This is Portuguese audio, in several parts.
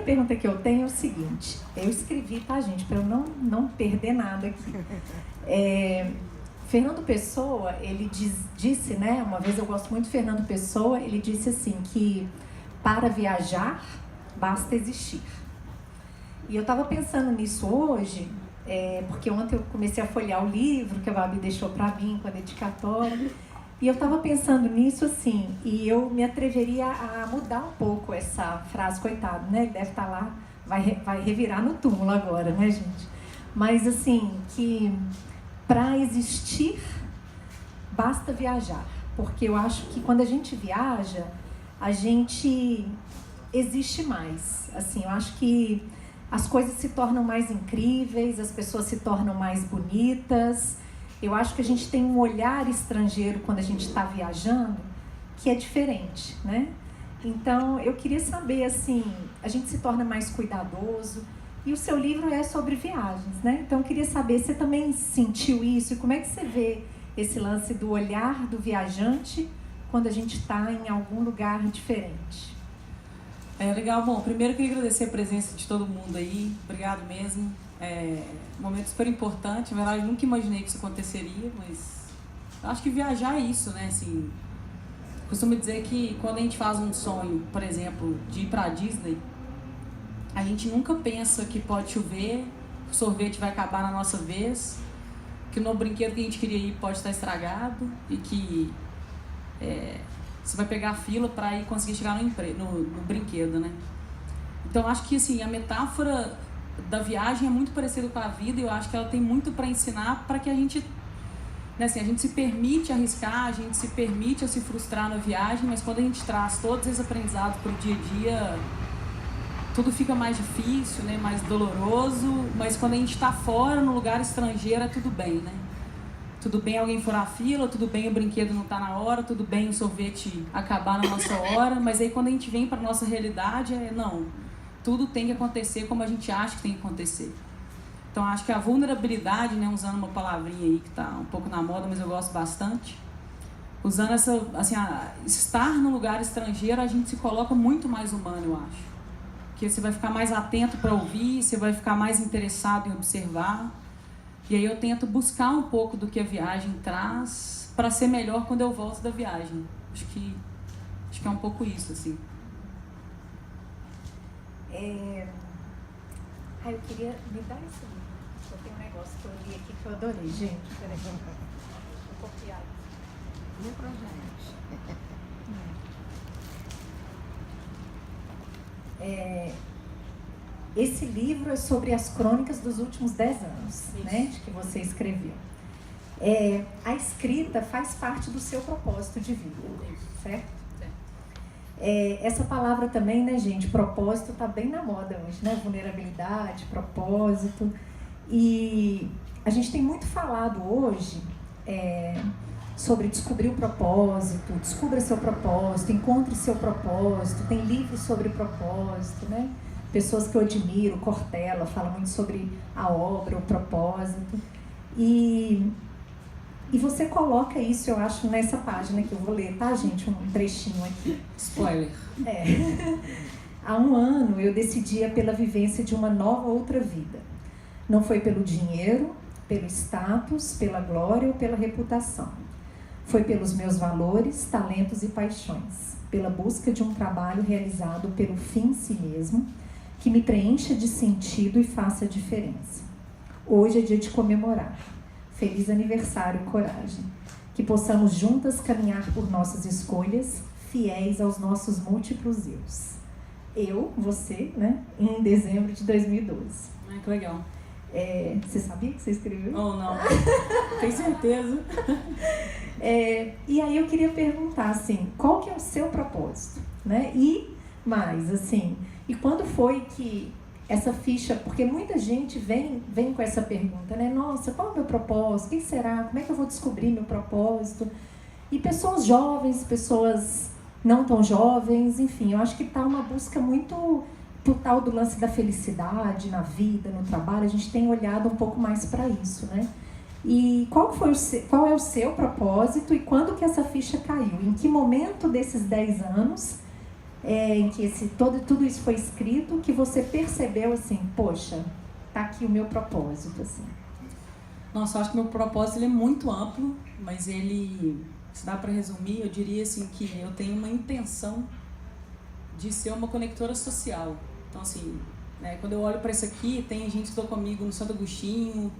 A pergunta que eu tenho é o seguinte, eu escrevi, tá, gente, para eu não perder nada aqui. Fernando Pessoa, ele disse, né, uma vez, eu gosto muito de Fernando Pessoa, ele disse assim, que para viajar, basta existir. E eu estava pensando nisso hoje, porque ontem eu comecei a folhear o livro que a Babi deixou para mim com a dedicatória, e eu estava pensando nisso assim, e eu me atreveria a mudar um pouco essa frase, coitado, né? Ele deve estar lá, vai revirar no túmulo agora, né, gente? Mas assim, que para existir, basta viajar. Porque eu acho que quando a gente viaja, a gente existe mais. Assim, eu acho que as coisas se tornam mais incríveis, as pessoas se tornam mais bonitas. Eu acho que a gente tem um olhar estrangeiro quando a gente está viajando que é diferente, né? Então, eu queria saber, assim, a gente se torna mais cuidadoso. E o seu livro é sobre viagens, né? Então, eu queria saber, você também sentiu isso? E como é que você vê esse lance do olhar do viajante quando a gente está em algum lugar diferente? Legal. Bom, primeiro eu queria agradecer a presença de todo mundo aí. Obrigado mesmo. Um momento super importante. Na verdade, eu nunca imaginei que isso aconteceria, mas eu acho que viajar é isso, né? Assim, costumo dizer que quando a gente faz um sonho, por exemplo, de ir pra Disney, a gente nunca pensa que pode chover, o sorvete vai acabar na nossa vez, que no brinquedo que a gente queria ir pode estar estragado e que você vai pegar a fila para ir conseguir chegar no brinquedo, né? Então, acho que assim, a metáfora da viagem é muito parecida com a vida e eu acho que ela tem muito para ensinar para que a gente, né, assim, a gente se permite arriscar, a gente se permite se frustrar na viagem, mas quando a gente traz todos esses aprendizados para o dia a dia, tudo fica mais difícil, né, mais doloroso, mas quando a gente está fora, no lugar estrangeiro, é tudo bem, né? Tudo bem alguém furar a fila, tudo bem o brinquedo não tá na hora, tudo bem o sorvete acabar na nossa hora, mas aí quando a gente vem para nossa realidade, não, tudo tem que acontecer como a gente acha que tem que acontecer. Então acho que a vulnerabilidade, né, usando uma palavrinha aí que tá um pouco na moda, mas eu gosto bastante, usando essa, assim, estar no lugar estrangeiro, a gente se coloca muito mais humano, eu acho. Porque você vai ficar mais atento para ouvir, você vai ficar mais interessado em observar. E aí eu tento buscar um pouco do que a viagem traz para ser melhor quando eu volto da viagem. Acho que é um pouco isso, assim. Eu queria me dar esse livro. Eu tenho um negócio que eu li aqui que eu adorei, gente. Peraí, vou copiar. Lê pra gente. Esse livro é sobre as crônicas dos últimos 10 anos, né, de que você escreveu. A escrita faz parte do seu propósito de vida, certo? Essa palavra também, né, gente, propósito tá bem na moda hoje, né? Vulnerabilidade, propósito. E a gente tem muito falado hoje sobre descobrir o propósito, descubra seu propósito, encontre seu propósito, tem livros sobre propósito, né? Pessoas que eu admiro, Cortella, fala muito sobre a obra, o propósito. E você coloca isso, eu acho, nessa página que eu vou ler, tá, gente? Um trechinho aqui. Spoiler. Há 1 ano eu decidia pela vivência de uma nova outra vida. Não foi pelo dinheiro, pelo status, pela glória ou pela reputação. Foi pelos meus valores, talentos e paixões, pela busca de um trabalho realizado pelo fim em si mesmo, que me preencha de sentido e faça a diferença. Hoje é dia de comemorar. Feliz aniversário, coragem. Que possamos juntas caminhar por nossas escolhas, fiéis aos nossos múltiplos eus. Eu, você, né, em dezembro de 2012. Que legal. Você sabia que você escreveu? Oh, não. Tem certeza. E aí eu queria perguntar, assim, qual que é o seu propósito, né? E mais, assim, e quando foi que essa ficha, porque muita gente vem com essa pergunta, né? Nossa, qual é o meu propósito? O que será? Como é que eu vou descobrir meu propósito? E pessoas jovens, pessoas não tão jovens, enfim, eu acho que tá uma busca muito por tal do lance da felicidade na vida, no trabalho, a gente tem olhado um pouco mais para isso, né? E qual é o seu propósito e quando que essa ficha caiu? Em que momento desses 10 anos em que tudo isso foi escrito, que você percebeu assim, poxa, tá aqui o meu propósito, assim? Nossa, eu acho que meu propósito ele é muito amplo, mas ele, se dá para resumir, eu diria assim que eu tenho uma intenção de ser uma conectora social. Então, assim, né, quando eu olho para isso aqui, tem gente que estudou comigo no Santo Agostinho,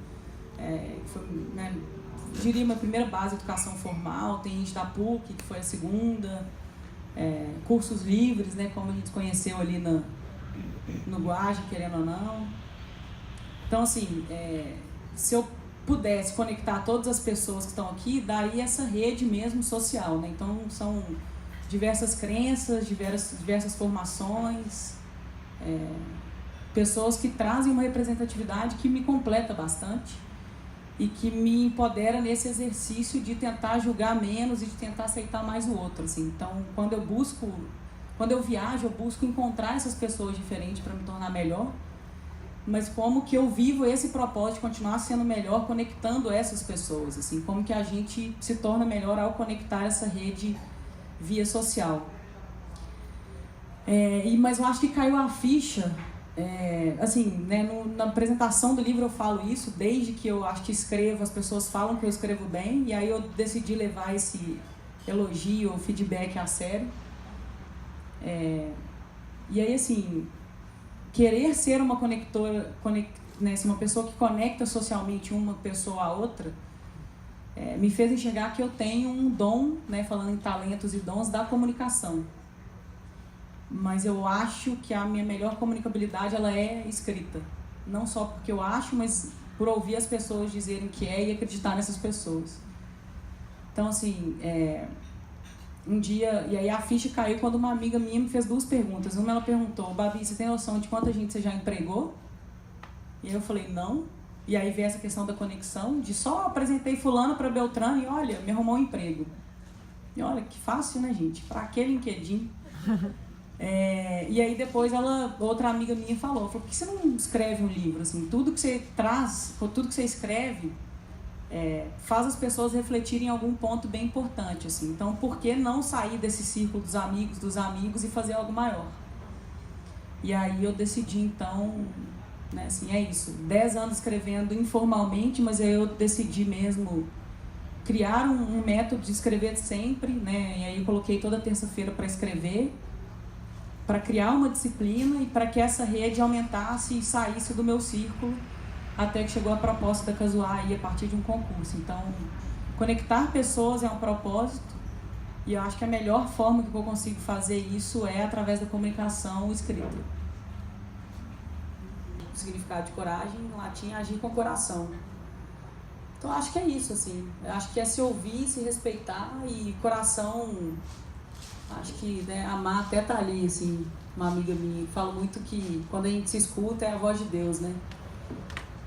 foi, né, diria minha primeira base de educação formal, tem gente da PUC, que foi a segunda, cursos livres, né, como a gente conheceu ali no Guaja, querendo ou não. Então, assim, se eu pudesse conectar todas as pessoas que estão aqui, daria essa rede mesmo social, né? Então, são diversas crenças, diversas formações, pessoas que trazem uma representatividade que me completa bastante e que me empodera nesse exercício de tentar julgar menos e de tentar aceitar mais o outro, assim. Então, quando eu viajo, eu busco encontrar essas pessoas diferentes para me tornar melhor, mas como que eu vivo esse propósito de continuar sendo melhor conectando essas pessoas, assim, como que a gente se torna melhor ao conectar essa rede via social. Mas eu acho que caiu a ficha, assim, né, na apresentação do livro eu falo isso, desde que eu acho que escrevo, as pessoas falam que eu escrevo bem, e aí eu decidi levar esse elogio ou feedback a sério. E aí, assim, querer ser uma conectora, né, uma pessoa que conecta socialmente uma pessoa a outra, me fez enxergar que eu tenho um dom, né, falando em talentos e dons, da comunicação. Mas eu acho que a minha melhor comunicabilidade ela é escrita. Não só porque eu acho, mas por ouvir as pessoas dizerem que e acreditar nessas pessoas. Então, assim, um dia, e aí a ficha caiu quando uma amiga minha me fez 2 perguntas. Uma, ela perguntou: Babi, você tem noção de quanta gente você já empregou? E aí eu falei: não. E aí veio essa questão da conexão, de só apresentei fulano para Beltrano e olha, me arrumou um emprego. E olha, que fácil, né, gente? Para que LinkedIn? E aí depois outra amiga minha falou, por que você não escreve um livro? Assim, tudo que você traz, tudo que você escreve, faz as pessoas refletirem em algum ponto bem importante, assim. Então, por que não sair desse círculo dos amigos e fazer algo maior? E aí eu decidi, então, né, assim, é isso. 10 anos escrevendo informalmente, mas aí eu decidi mesmo criar um método de escrever sempre, né? E aí eu coloquei toda terça-feira para escrever, para criar uma disciplina e para que essa rede aumentasse e saísse do meu círculo, até que chegou a proposta da Casuar aí a partir de um concurso. Então, conectar pessoas é um propósito, e eu acho que a melhor forma que eu consigo fazer isso é através da comunicação escrita. O significado de coragem, em latim, é agir com o coração. Então, acho que é isso, assim. Eu acho que é se ouvir, se respeitar, e coração, acho que, né, amar até tá ali, assim. Uma amiga minha fala muito que quando a gente se escuta é a voz de Deus, né?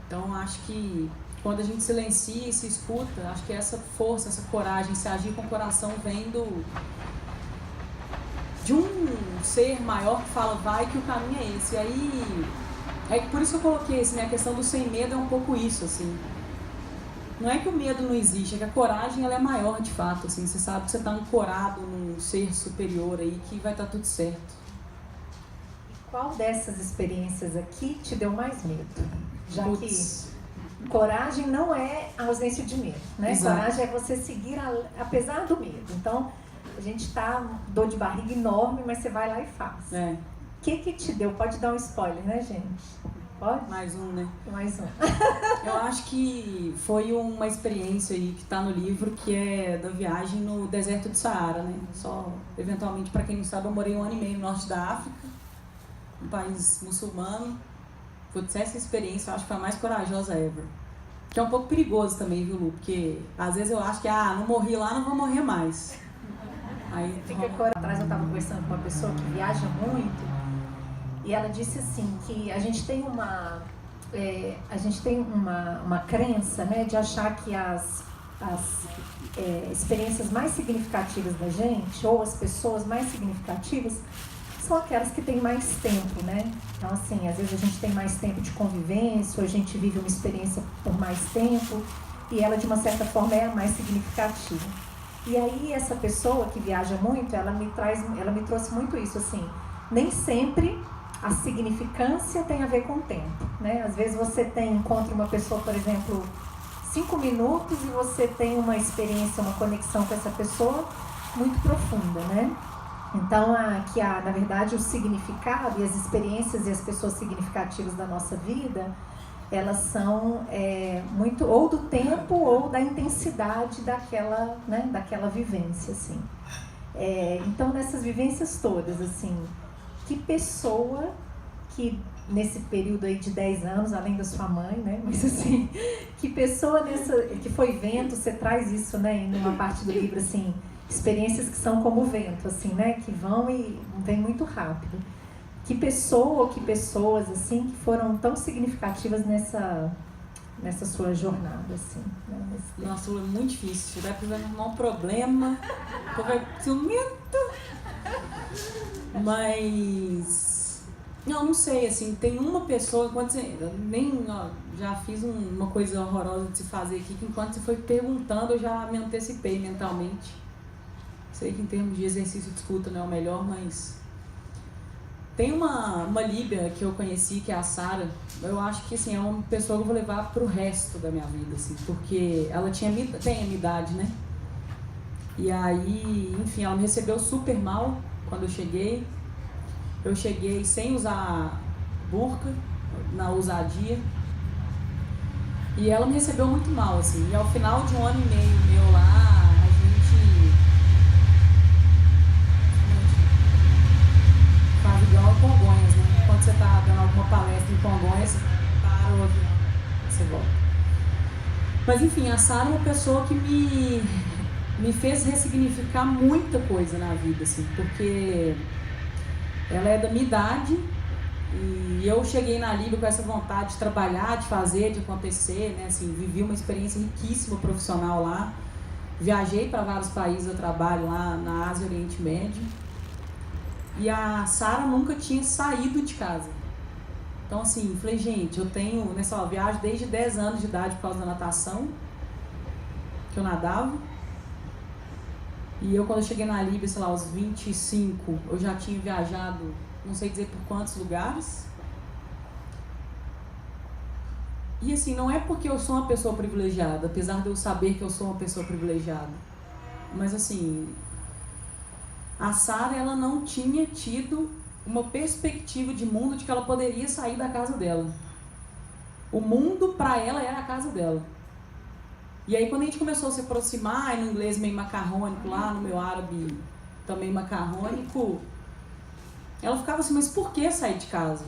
Então, acho que quando a gente silencia e se escuta, acho que essa força, essa coragem, se agir com o coração vem de um ser maior que fala, vai que o caminho é esse. E aí, por isso que eu coloquei assim, né, a questão do sem medo é um pouco isso, assim. Não é que o medo não existe, é que a coragem ela é maior de fato, assim. Você sabe que você está ancorado num ser superior aí que vai estar tudo certo. E qual dessas experiências aqui te deu mais medo? Já Puts. que coragem não é a ausência de medo, né? Exato. Coragem é você seguir apesar do medo. Então, a gente tá dor de barriga enorme, mas você vai lá e faz. O que te deu? Pode dar um spoiler, né, gente? Pode? Mais um, né? Mais um. Eu acho que foi uma experiência aí que está no livro, que é da viagem no deserto do Saara, né? Só, eventualmente, para quem não sabe, eu morei 1 ano e meio no norte da África, um país muçulmano. Putz, essa experiência eu acho que foi a mais corajosa ever. Que é um pouco perigoso também, viu, Lu? Porque às vezes eu acho que, não morri lá, não vou morrer mais. Aí, Atrás eu estava conversando com uma pessoa que viaja muito, e ela disse assim, que a gente tem uma crença, né, de achar que as experiências mais significativas da gente, ou as pessoas mais significativas, são aquelas que têm mais tempo, né? Então, assim, às vezes a gente tem mais tempo de convivência, ou a gente vive uma experiência por mais tempo, e ela, de uma certa forma, é a mais significativa. E aí essa pessoa que viaja muito, ela me trouxe muito isso, assim, nem sempre a significância tem a ver com o tempo, né? Às vezes você encontra uma pessoa, por exemplo, 5 minutos e você tem uma experiência, uma conexão com essa pessoa muito profunda, né? Então, na verdade, o significado e as experiências e as pessoas significativas da nossa vida, elas são muito ou do tempo ou da intensidade daquela vivência, assim. Então, nessas vivências todas, assim, que pessoa que nesse período aí de 10 anos, além da sua mãe, né? Mas assim, que pessoa que foi vento, você traz isso, né? Numa parte do livro, assim, experiências que são como vento, assim, né? Que vão e vêm muito rápido. Que pessoa ou que pessoas, assim, que foram tão significativas nessa sua jornada, assim, né? Nossa, é muito difícil. Vai precisar arrumar um problema, vai ciumento. Mas não sei, assim, tem uma pessoa, enquanto você, já fiz uma coisa horrorosa de se fazer aqui, que enquanto você foi perguntando, eu já me antecipei mentalmente. Sei que em termos de exercício de escuta não é o melhor, mas tem uma líbia que eu conheci, que é a Sara. Eu acho que, assim, é uma pessoa que eu vou levar pro resto da minha vida, assim, porque ela tem a minha idade, né? E aí, enfim, ela me recebeu super mal quando eu cheguei. Eu cheguei sem usar burca, na ousadia. E ela me recebeu muito mal, assim. E ao final de 1 ano e meio meu lá, a gente faz igual em Congonhas, né? Quando você tá dando alguma palestra em Congonhas, você para o avião, você volta. Mas enfim, a Sara é uma pessoa que me fez ressignificar muita coisa na vida, assim, porque ela é da minha idade e eu cheguei na Líbia com essa vontade de trabalhar, de fazer, de acontecer, né? Assim, vivi uma experiência riquíssima profissional lá, viajei para vários países a trabalho lá na Ásia e Oriente Médio, e a Sara nunca tinha saído de casa. Então, assim, falei, gente, eu tenho, viajo desde 10 anos de idade por causa da natação, que eu nadava. E eu, quando eu cheguei na Líbia, sei lá, aos 25, eu já tinha viajado, não sei dizer por quantos lugares. E assim, não é porque eu sou uma pessoa privilegiada, apesar de eu saber que eu sou uma pessoa privilegiada. Mas assim, a Sara, ela não tinha tido uma perspectiva de mundo de que ela poderia sair da casa dela. O mundo, pra ela, era a casa dela. E aí, quando a gente começou a se aproximar, no inglês meio macarrônico lá, no meu árabe também macarrônico, ela ficava assim, mas por que sair de casa?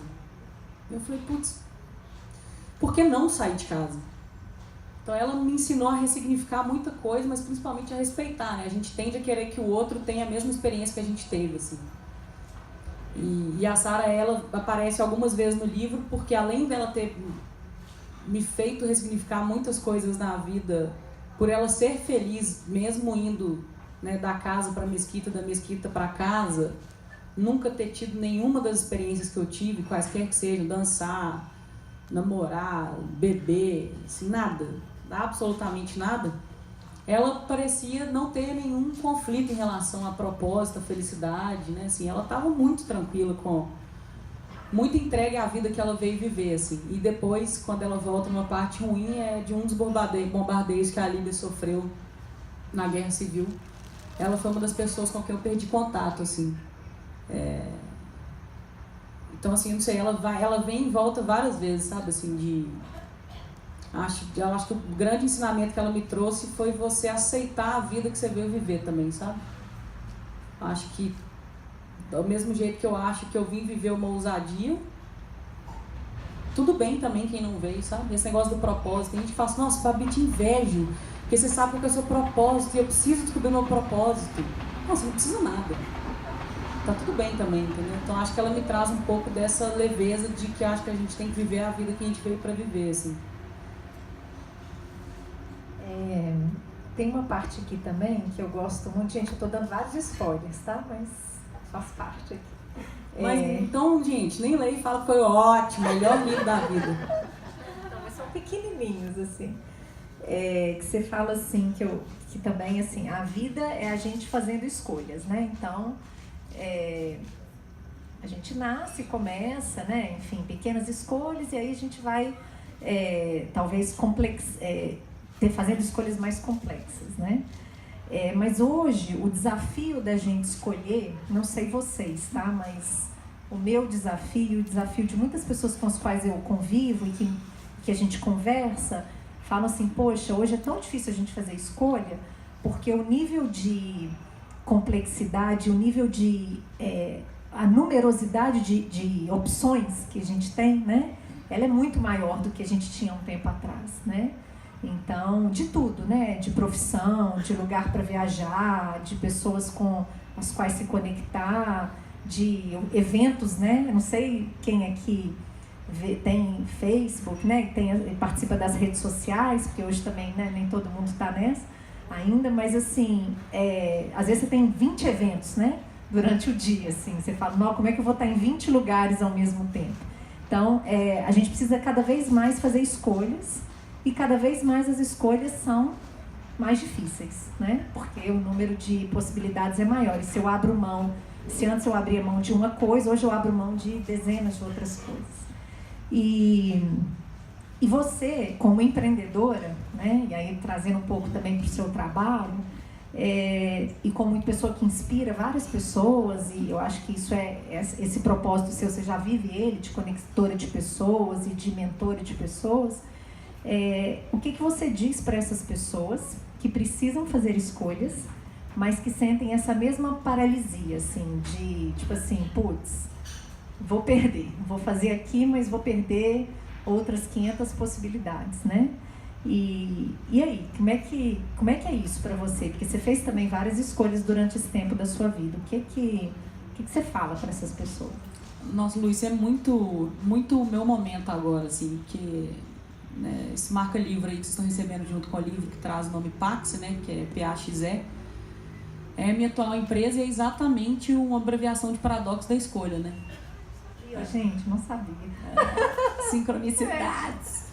Eu falei, putz, por que não sair de casa? Então ela me ensinou a ressignificar muita coisa, mas principalmente a respeitar, né? A gente tende a querer que o outro tenha a mesma experiência que a gente teve, assim. E a Sara, ela aparece algumas vezes no livro, porque além dela ter me feito ressignificar muitas coisas na vida, por ela ser feliz, mesmo indo, né, da casa para a mesquita, da mesquita para casa, nunca ter tido nenhuma das experiências que eu tive, quaisquer que sejam, dançar, namorar, beber, assim, nada, absolutamente nada, ela parecia não ter nenhum conflito em relação a propósito, a felicidade, né, assim, ela estava muito tranquila muito entregue à vida que ela veio viver, assim. E depois, quando ela volta numa parte ruim, é de um dos bombardeios que a Líbia sofreu na Guerra Civil. Ela foi uma das pessoas com quem eu perdi contato, assim. Então, assim, não sei, ela vem e volta várias vezes, sabe, assim, eu acho que o grande ensinamento que ela me trouxe foi você aceitar a vida que você veio viver também, sabe? Acho que do mesmo jeito que eu acho que eu vim viver uma ousadia, tudo bem também quem não veio, sabe? Esse negócio do propósito, tem gente que fala assim, nossa, Fabi, te invejo, porque você sabe qual é o seu propósito, e eu preciso descobrir meu propósito. Não, você não precisa nada. Tá tudo bem também, entendeu? Então acho que ela me traz um pouco dessa leveza de que acho que a gente tem que viver a vida que a gente veio pra viver, assim. Tem uma parte aqui também que eu gosto muito, gente, eu tô dando vários spoilers, tá? Mas faz parte aqui. Mas então, gente, nem leia e fala que foi ótimo, melhor livro da vida. Não, mas são pequenininhos, assim. que você fala assim, que também assim, a vida é a gente fazendo escolhas, né? Então, a gente nasce, começa, né? Enfim, pequenas escolhas, e aí a gente vai, talvez, fazendo escolhas mais complexas, né? Mas hoje, o desafio da gente escolher, não sei vocês, tá? Mas o meu desafio, o desafio de muitas pessoas com as quais eu convivo e que a gente conversa, falam assim, poxa, hoje é tão difícil a gente fazer escolha, porque o nível de complexidade, o nível de... a numerosidade de opções que a gente tem, né? Ela é muito maior do que a gente tinha um tempo atrás, né? Então, de tudo, né? De profissão, de lugar para viajar, de pessoas com as quais se conectar, de eventos, né? Eu não sei quem aqui tem Facebook, né? Participa das redes sociais, porque hoje também, né? Nem todo mundo está nessa ainda, mas assim, às vezes você tem 20 eventos, né? Durante o dia, assim, você fala, não, como é que eu vou estar em 20 lugares ao mesmo tempo? Então, a gente precisa cada vez mais fazer escolhas, e cada vez mais as escolhas são mais difíceis, né? Porque o número de possibilidades é maior. E se eu abro mão, se antes eu abria mão de uma coisa, hoje eu abro mão de dezenas de outras coisas. E você, como empreendedora, né? E aí trazendo um pouco também para o seu trabalho, e como uma pessoa que inspira várias pessoas, e eu acho que isso esse propósito seu, você já vive ele, de conectora de pessoas e de mentora de pessoas. O que você diz para essas pessoas que precisam fazer escolhas, mas que sentem essa mesma paralisia, assim, de tipo assim, putz, vou perder, vou fazer aqui, mas vou perder outras 500 possibilidades, né? E aí, como é que é isso para você? Porque você fez também várias escolhas durante esse tempo da sua vida. O que você fala para essas pessoas? Nossa, Luiz, é muito, muito o meu momento agora, assim, que... né, esse marca-livro aí que vocês estão recebendo junto com o livro que traz o nome Paxe, né, que é PAXE, é a minha atual empresa e é exatamente uma abreviação de paradoxo da escolha, né? Gente, não sabia. Sincronicidades.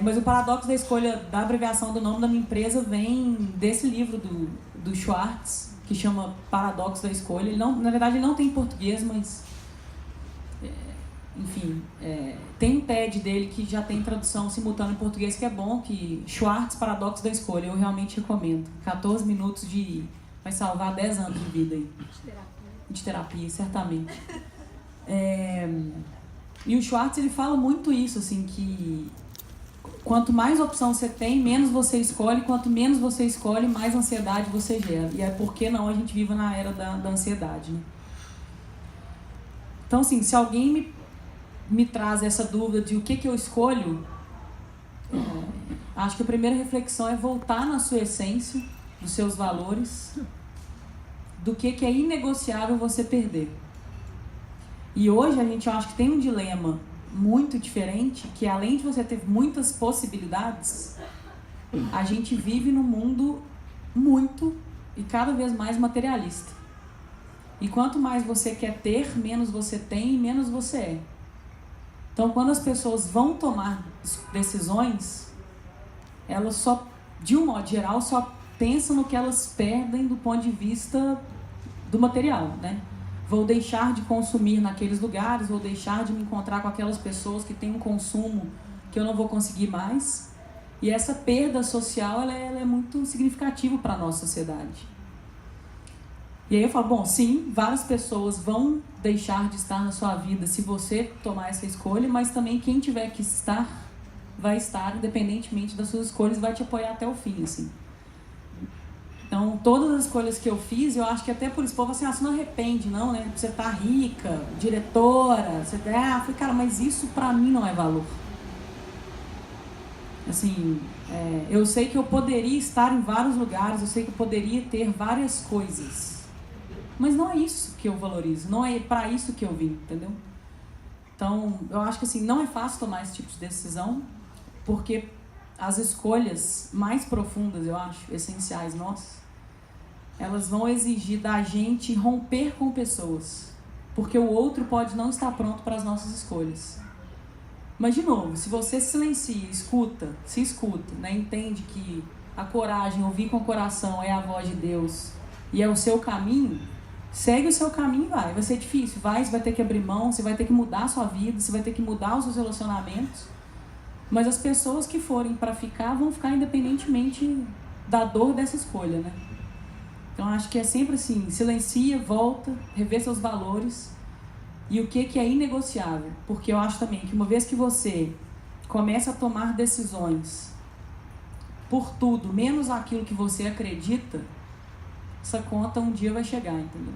Mas o paradoxo da escolha, da abreviação do nome da minha empresa, vem desse livro do Schwartz, que chama Paradoxo da Escolha. Ele não, na verdade, ele não tem em português, mas... enfim, tem um TED dele que já tem tradução simultânea em português, que é bom, que Schwartz, Paradoxo da Escolha, eu realmente recomendo. 14 minutos vai salvar 10 anos de vida aí. De terapia, certamente. E o Schwartz, ele fala muito isso, assim, que quanto mais opção você tem, menos você escolhe, quanto menos você escolhe, mais ansiedade você gera. E por que não a gente vive na era da ansiedade, né? Então, assim, se alguém me traz essa dúvida de o que eu escolho, acho que a primeira reflexão é voltar na sua essência, dos seus valores, do que é inegociável você perder. E hoje a gente acha que tem um dilema muito diferente, que além de você ter muitas possibilidades, a gente vive num mundo muito e cada vez mais materialista. E quanto mais você quer ter, menos você tem e menos você é. Então, quando as pessoas vão tomar decisões, elas só, de um modo geral, só pensam no que elas perdem do ponto de vista do material, né? Vou deixar de consumir naqueles lugares, vou deixar de me encontrar com aquelas pessoas que têm um consumo que eu não vou conseguir mais. E essa perda social, ela é muito significativa para a nossa sociedade. E aí eu falo, bom, sim, várias pessoas vão deixar de estar na sua vida se você tomar essa escolha, mas também quem tiver que estar, vai estar independentemente das suas escolhas, vai te apoiar até o fim, assim. Então, todas as escolhas que eu fiz, eu acho que até por isso, o povo assim, você não arrepende, não, né? Você tá rica, diretora, você... eu falei, cara, mas isso pra mim não é valor. Assim, eu sei que eu poderia estar em vários lugares, eu sei que eu poderia ter várias coisas, mas não é isso que eu valorizo, não é pra isso que eu vim, entendeu? Então, eu acho que assim, não é fácil tomar esse tipo de decisão, porque as escolhas mais profundas, eu acho, essenciais nossas, elas vão exigir da gente romper com pessoas, porque o outro pode não estar pronto para as nossas escolhas. Mas, de novo, se você silencia, se escuta, né? Entende que a coragem, ouvir com o coração é a voz de Deus e é o seu caminho, segue o seu caminho e vai. Vai ser difícil, você vai ter que abrir mão, você vai ter que mudar a sua vida, você vai ter que mudar os seus relacionamentos. Mas as pessoas que forem para ficar, vão ficar independentemente da dor dessa escolha, né? Então, acho que é sempre assim, silencia, volta, rever seus valores e o que é inegociável. Porque eu acho também que uma vez que você começa a tomar decisões por tudo, menos aquilo que você acredita, essa conta um dia vai chegar, entendeu?